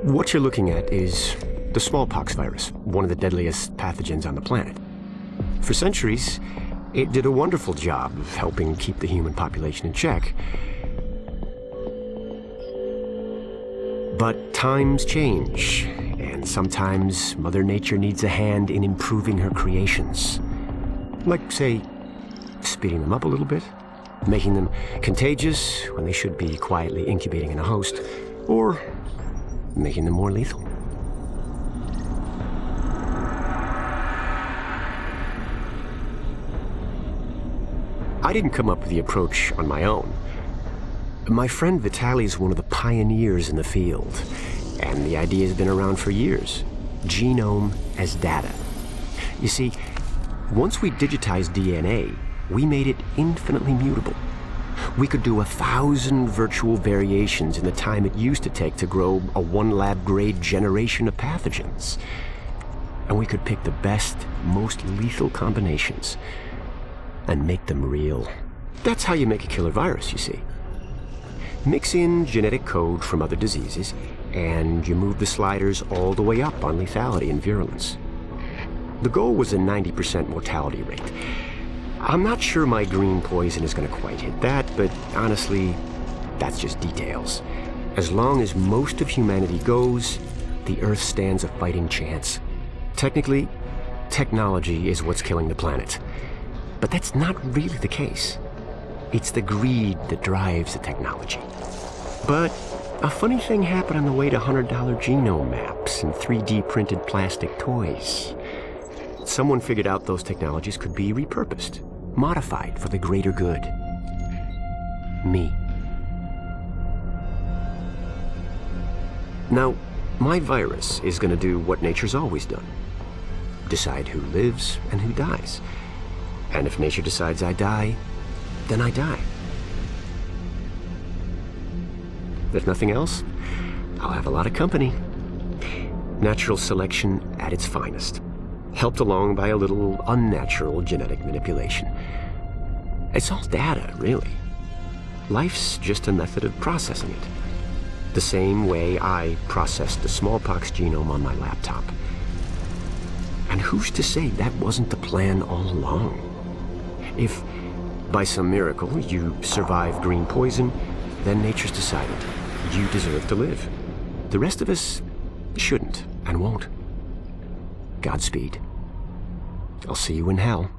What you're looking at is the smallpox virus, one of the deadliest pathogens on the planet. For centuries, it did a wonderful job of helping keep the human population in check. But times change, and sometimes Mother Nature needs a hand in improving her creations. Like, say, speeding them up a little bit, making them contagious when they should be quietly incubating in a host, or making them more lethal. I didn't come up with the approach on my own. My friend Vitaly is one of the pioneers in the field, and the idea has been around for years. Genome as data. You see, once we digitized DNA, we made it infinitely mutable. We could do 1,000 virtual variations in the time it used to take to grow a 1 lab-grade generation of pathogens. And we could pick the best, most lethal combinations and make them real. That's how you make a killer virus, you see. Mix in genetic code from other diseases, and you move the sliders all the way up on lethality and virulence. The goal was a 90% mortality rate. I'm not sure my green poison is going to quite hit that, but honestly, that's just details. As long as most of humanity goes, the Earth stands a fighting chance. Technically, technology is what's killing the planet. But that's not really the case. It's the greed that drives the technology. But a funny thing happened on the way to $100 genome maps and 3D printed plastic toys. Someone figured out those technologies could be repurposed, modified for the greater good. Me. Now, my virus is going to do what nature's always done. Decide who lives and who dies. And if nature decides I die, then I die. If nothing else, I'll have a lot of company. Natural selection at its finest, helped along by a little unnatural genetic manipulation. It's all data, really. Life's just a method of processing it. The same way I processed the smallpox genome on my laptop. And who's to say that wasn't the plan all along? If, by some miracle, you survive green poison, then nature's decided you deserve to live. The rest of us shouldn't and won't. Godspeed. I'll see you in hell.